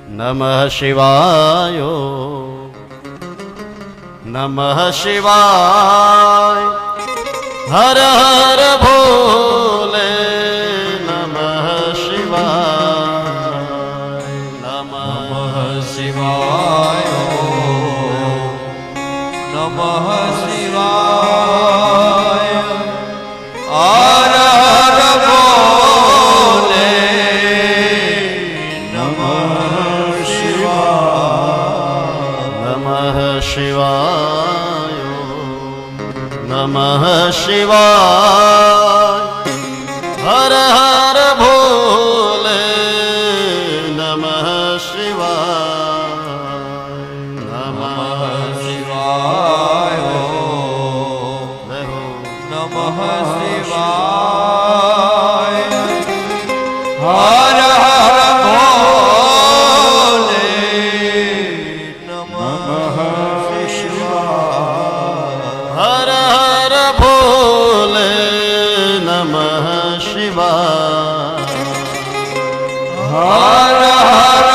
નમઃ શિવાય નમઃ શિવાય હર હર ભોલે નમઃ શિવાય નમઃ શિવાય નમઃ શિવાય હર હર ભોલે નમઃ શિવાય નમઃ શિવાય નમઃ શિવાય હર હર ભોલે નમઃ શિવાય નમઃ શિવાય નમઃ શિવાય હર હર ભોલે નમઃ શિવાય હર હર ભોલે નમઃ શિવાય હર હર